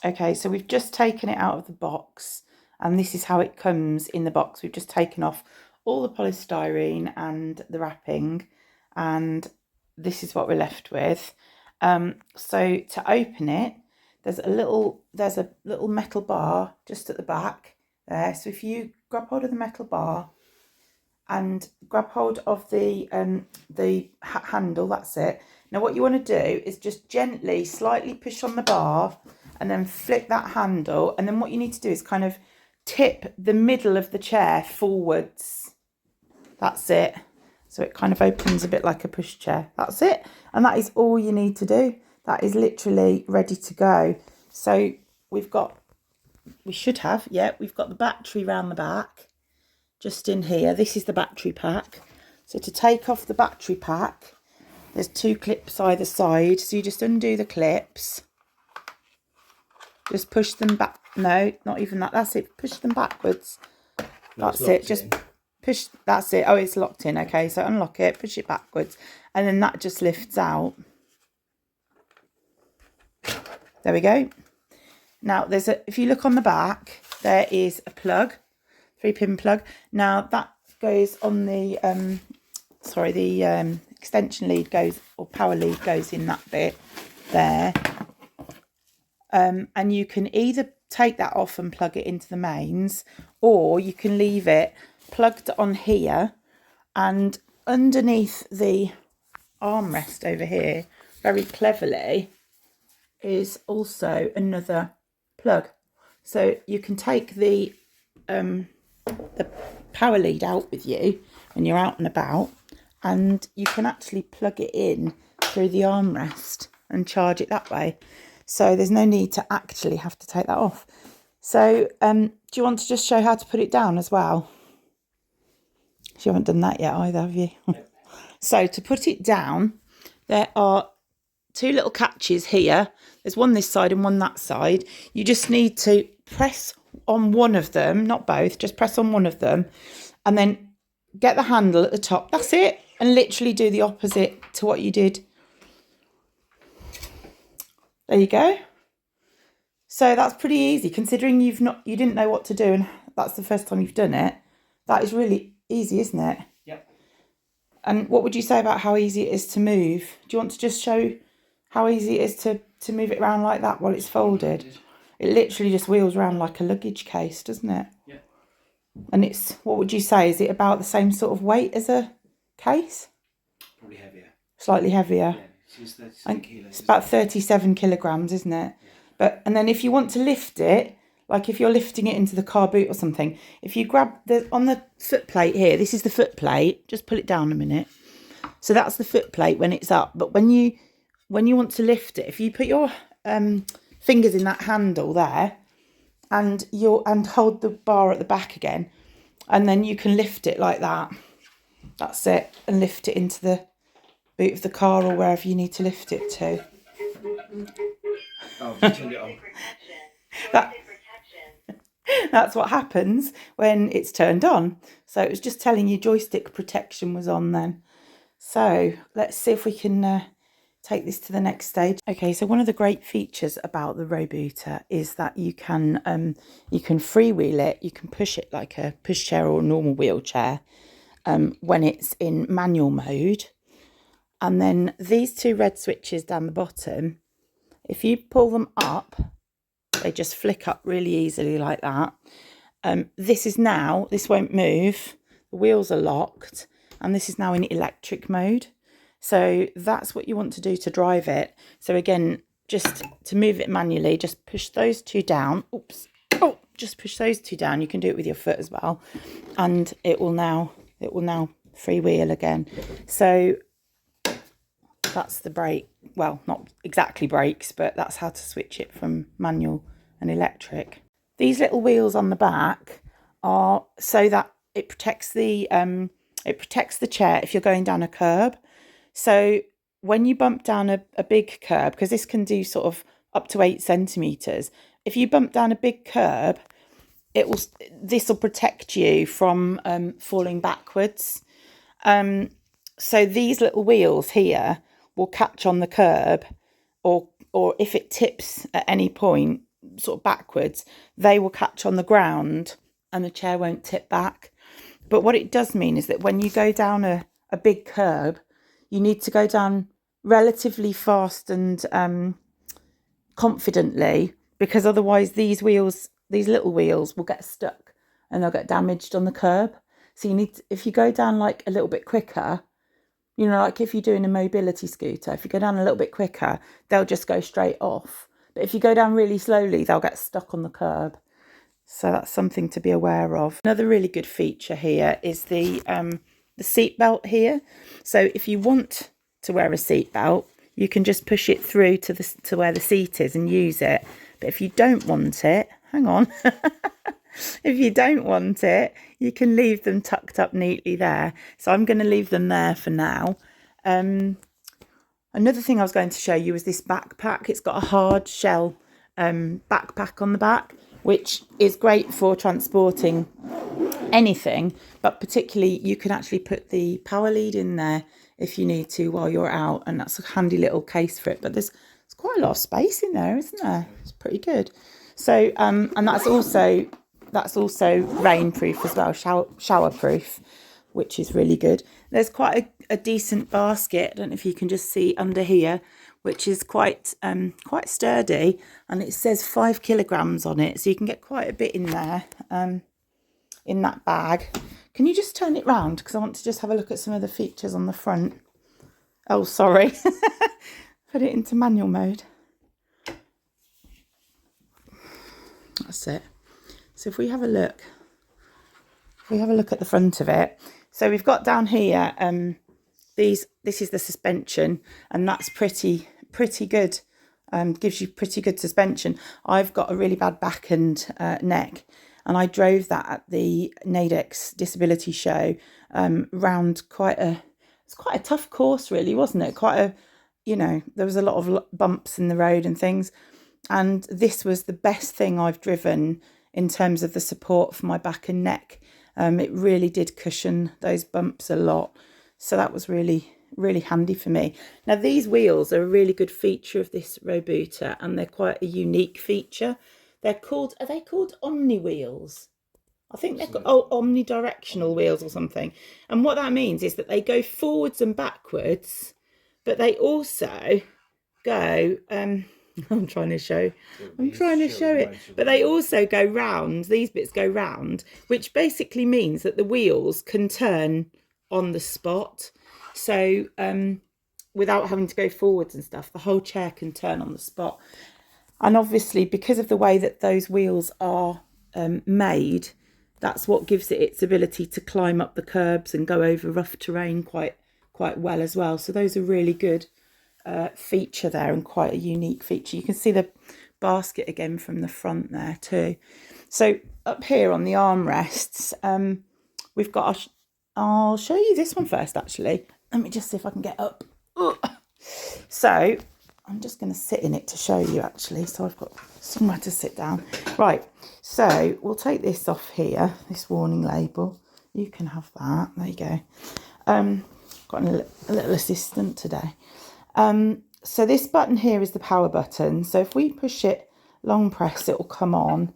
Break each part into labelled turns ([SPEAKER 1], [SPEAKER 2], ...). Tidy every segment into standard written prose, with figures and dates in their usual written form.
[SPEAKER 1] Okay, so we've just taken it out of the box, and this is how it comes in the box. We've just taken off all the polystyrene and the wrapping, and this is what we're left with. So to open it, there's a little metal bar just at the back there. So if you grab hold of the metal bar and grab hold of the handle, that's it. Now what you want to do is just gently, slightly push on the bar and then flip that handle. And then what you need to do is kind of tip the middle of the chair forwards. That's it. So it kind of opens a bit like a pushchair. That's it. And that is all you need to do. That is literally ready to go. So we've got the battery round the back, just in here. This is the battery pack. So to take off the battery pack, there's 2 clips either side. So you just undo the clips. Just push them back. No, not even that. That's it. Push them backwards. That's it. Just push. That's it. Oh, it's locked in. Okay, so unlock it, push it backwards, and then that just lifts out. There we go. Now if you look on the back, there is a plug, 3-pin plug. Now that goes on the extension lead goes, or power lead goes in that bit there. And you can either take that off and plug it into the mains, or you can leave it plugged on here, and underneath the armrest over here, very cleverly, is also another plug. So you can take the power lead out with you when you're out and about, and you can actually plug it in through the armrest and charge it that way. So there's no need to actually have to take that off. So do you want to just show how to put it down as well? You haven't done that yet either, have you? So to put it down, there are 2 little catches here. There's one this side and one that side. You just need to press on one of them, not both, just press on one of them, and then get the handle at the top. That's it. And literally do the opposite to what you did. There you go. So that's pretty easy, considering you didn't know what to do, and that's the first time you've done it. That is really easy, isn't it?
[SPEAKER 2] Yep.
[SPEAKER 1] And what would you say about how easy it is to move? Do you want to just show how easy it is to move it around like that while it's folded? It literally just wheels around like a luggage case, doesn't it?
[SPEAKER 2] Yeah.
[SPEAKER 1] And it's, what would you say, is it about the same sort of weight as a case?
[SPEAKER 2] Probably heavier.
[SPEAKER 1] Slightly heavier.
[SPEAKER 2] Yeah, she's 37 kilos.
[SPEAKER 1] It's about 37 kilograms, isn't it? Yeah. And then if you want to lift it, like if you're lifting it into the car boot or something, if you grab on the foot plate here, this is the foot plate, just pull it down a minute. So that's the foot plate when it's up. But when you want to lift it, if you put your fingers in that handle there, and hold the bar at the back again, and then you can lift it like that. That's it, and lift it into the boot of the car or wherever you need to lift it to.
[SPEAKER 2] Oh, you turned it on.
[SPEAKER 1] That's what happens when it's turned on. So it was just telling you joystick protection was on then. So let's see if we can take this to the next stage. Okay, so one of the great features about the Robooter is that you can freewheel it. You can push it like a pushchair or a normal wheelchair when it's in manual mode. And then these 2 red switches down the bottom, if you pull them up, they just flick up really easily like that. This won't move. The wheels are locked, and this is now in electric mode. So that's what you want to do to drive it. So again, just to move it manually, just push those 2 down. Oops. Oh, just push those 2 down. You can do it with your foot as well. And it will now freewheel again. So that's the brake. Well, not exactly brakes, but that's how to switch it from manual and electric. These little wheels on the back are so that it protects the chair if you're going down a curb. So when you bump down a big curb, because this can do sort of up to 8 centimetres, if you bump down a big curb, this will protect you from falling backwards. So these little wheels here will catch on the curb, or if it tips at any point, sort of backwards, they will catch on the ground and the chair won't tip back. But what it does mean is that when you go down a big curb, you need to go down relatively fast and confidently, because otherwise these little wheels will get stuck and they'll get damaged on the curb. So you need to, if you go down like a little bit quicker, you know, like if you're doing a mobility scooter, if you go down a little bit quicker, they'll just go straight off. But if you go down really slowly, they'll get stuck on the curb. So that's something to be aware of. Another really good feature here is the seat belt here. So if you want to wear a seat belt, you can just push it through to where the seat is and use it. But if you don't want it, hang on. If you don't want it, you can leave them tucked up neatly there. So I'm going to leave them there for now. Another thing I was going to show you is this backpack. It's got a hard shell backpack on the back, which is great for transporting anything, but particularly you can actually put the power lead in there if you need to while you're out, and that's a handy little case for it. But there's quite a lot of space in there, isn't there? It's pretty good. So and that's also rainproof as well, showerproof, which is really good. There's quite a decent basket. I don't know if you can just see under here, which is quite sturdy, and it says 5 kilograms on it, so you can get quite a bit in there in that bag. Can you just turn it round, because I want to just have a look at some of the features on the front. Oh, sorry. Put it into manual mode. That's it. So if we have a look at the front of it, so we've got down here this is the suspension, and that's pretty good. Gives you pretty good suspension. I've got a really bad back and neck, and I drove that at the Nadex Disability Show round it's quite a tough course, really, wasn't it? There was a lot of bumps in the road and things, and this was the best thing I've driven in terms of the support for my back and neck. It really did cushion those bumps a lot, so that was really handy for me. Now these wheels are a really good feature of this Robooter, and they're quite a unique feature. Are they called Omni wheels? I think they're called omnidirectional wheels or something. And what that means is that they go forwards and backwards, but they also go I'm trying to show it, but they also go round. These bits go round, which basically means that the wheels can turn on the spot. So without having to go forwards and stuff, the whole chair can turn on the spot. And obviously, because of the way that those wheels are made, that's what gives it its ability to climb up the curbs and go over rough terrain quite well as well. So those are really good feature there, and quite a unique feature. You can see the basket again from the front there too. So up here on the armrests, we've got I'll show you this one first, actually. Let me just see if I can get up. So I'm just going to sit in it to show you, actually, so I've got somewhere to sit down. Right, so we'll take this off here, this warning label. You can have that. There you go. Got a little assistant today. So this button here is the power button. So if we push it long press, it will come on.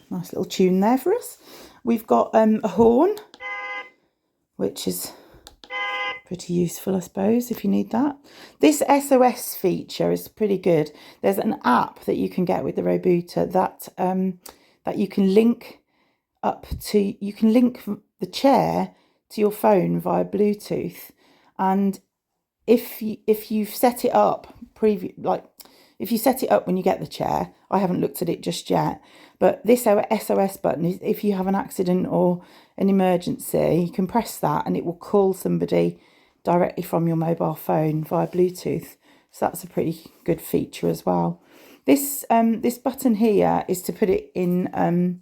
[SPEAKER 1] Nice little tune there for us. We've got a horn, which is pretty useful, I suppose, if you need that. This SOS feature is pretty good. There's an app that you can get with the Robooter that you can link up to. You can link the chair to your phone via Bluetooth, and if you've set it up if you set it up when you get the chair, I haven't looked at it just yet, but this SOS button is if you have an accident or an emergency, you can press that and it will call somebody directly from your mobile phone via Bluetooth. So that's a pretty good feature as well. This button here is to put it in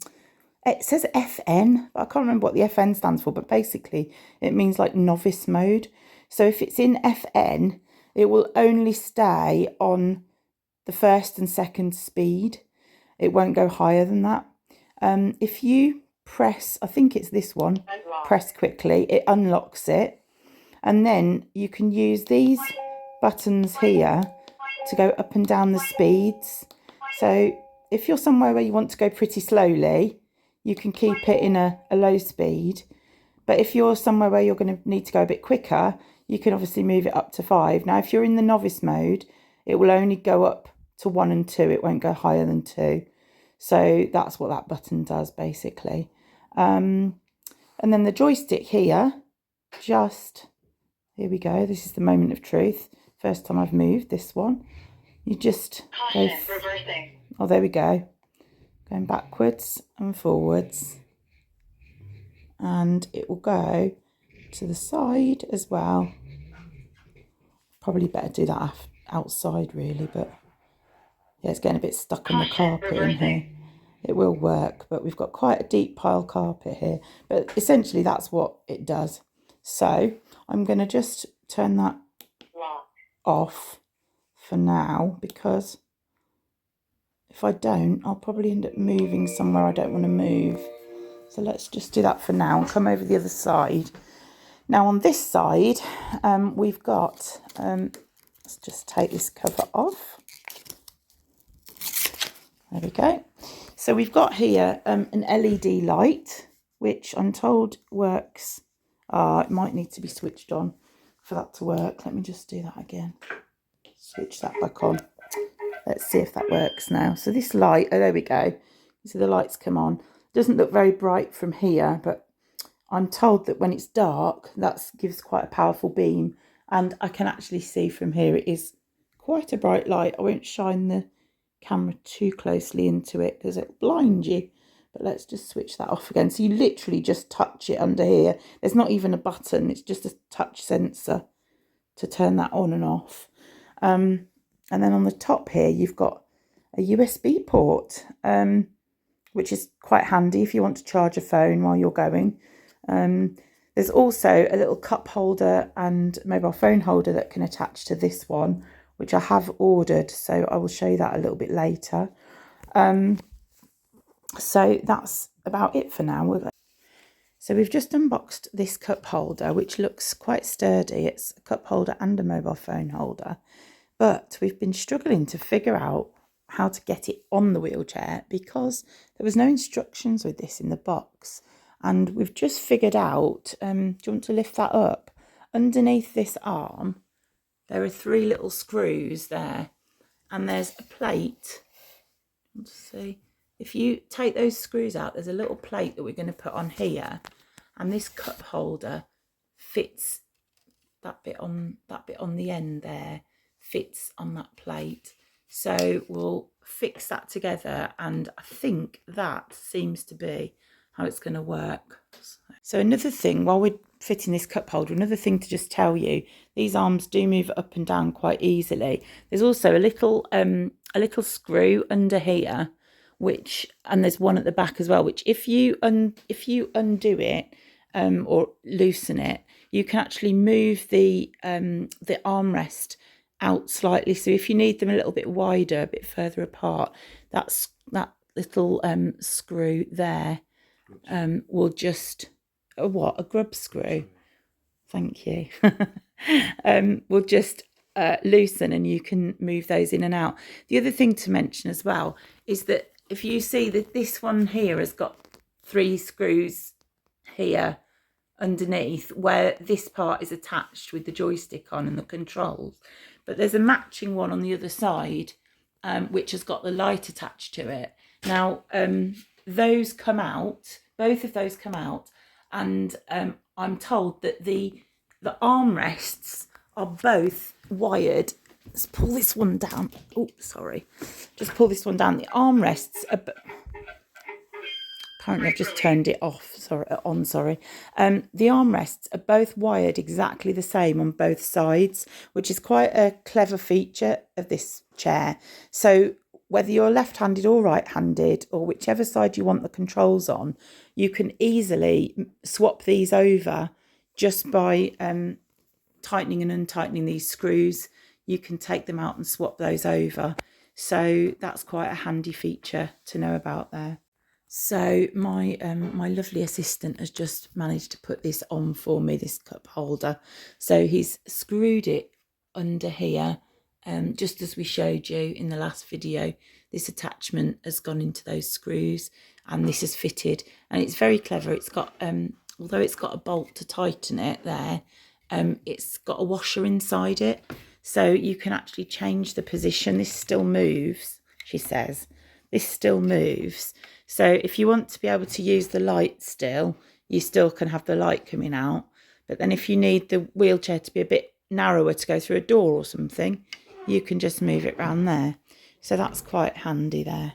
[SPEAKER 1] it says FN, but I can't remember what the FN stands for, but basically it means like novice mode. So if it's in FN, it will only stay on the first and second speed. It won't go higher than that. If you press, I think it's this one, press quickly, it unlocks it. And then you can use these buttons here to go up and down the speeds. So if you're somewhere where you want to go pretty slowly, you can keep it in a low speed. But if you're somewhere where you're going to need to go a bit quicker, you can obviously move it up to 5. Now, if you're in the novice mode, it will only go up to 1 and 2. It won't go higher than 2. So that's what that button does, basically. And then the joystick here, here we go. This is the moment of truth. First time I've moved this one. You just go. Oh, there we go. Going backwards and forwards. And it will go to the side as well. Probably better do that outside, really, but yeah, it's getting a bit stuck on the carpet in here. It will work, but we've got quite a deep pile carpet here. But essentially, that's what it does. So I'm going to just turn that off for now, because if I don't, I'll probably end up moving somewhere I don't want to move. So let's just do that for now and come over the other side. Now on this side, we've got, let's just take this cover off. There we go. So we've got here an LED light, which I'm told works. It might need to be switched on for that to work. Let me just do that again. Switch that back on. Let's see if that works now. So this light, oh, there we go. You see the lights come on. Doesn't look very bright from here, but I'm told that when it's dark, that gives quite a powerful beam. And I can actually see from here it is quite a bright light. I won't shine the camera too closely into it because it'll blind you. But let's just switch that off again. So you literally just touch it under here. There's not even a button. It's just a touch sensor to turn that on and off. And then on the top here, you've got a USB port, which is quite handy if you want to charge a phone while you're going. There's also a little cup holder and mobile phone holder that can attach to this one, which I have ordered, so I will show you that a little bit later. So that's about it for now. So we've just unboxed this cup holder, which looks quite sturdy. It's a cup holder and a mobile phone holder, but we've been struggling to figure out how to get it on the wheelchair because there was no instructions with this in the box. And we've just figured out, do you want to lift that up? Underneath this arm, there are 3 little screws there, and there's a plate. Let's see. If you take those screws out, there's a little plate that we're going to put on here, and this cup holder fits that bit on the end there, fits on that plate. So we'll fix that together, and I think that seems to be how it's going to work. So another thing, while we're fitting this cup holder, another thing to just tell you, these arms do move up and down quite easily. There's also a little screw under here, and there's one at the back as well, which if you undo it or loosen it, you can actually move the armrest out slightly. So if you need them a little bit wider, a bit further apart, that little screw there will just a grub screw. Thank you. Will just loosen, and you can move those in and out. The other thing to mention as well is that if you see that this one here has got 3 screws here underneath where this part is attached with the joystick on and the controls, but there's a matching one on the other side which has got the light attached to it. Now those come out, both of those come out, and I'm told that the armrests are both wired. Let's pull this one down. Oh, sorry. Just pull this one down. The armrests are... Apparently I've just turned it off. Sorry. The armrests are both wired exactly the same on both sides, which is quite a clever feature of this chair. So whether you're left-handed or right-handed, or whichever side you want the controls on, you can easily swap these over just by tightening and untightening these screws. You can take them out and swap those over. So that's quite a handy feature to know about there. So my lovely assistant has just managed to put this on for me, this cup holder. So he's screwed it under here just as we showed you in the last video, this attachment has gone into those screws and this is fitted, and it's very clever. It's got, although it's got a bolt to tighten it there, it's got a washer inside it, so you can actually change the position. This still moves, she says. This still moves. So if you want to be able to use the light still, you still can have the light coming out. But then if you need the wheelchair to be a bit narrower to go through a door or something, you can just move it round there. So that's quite handy there.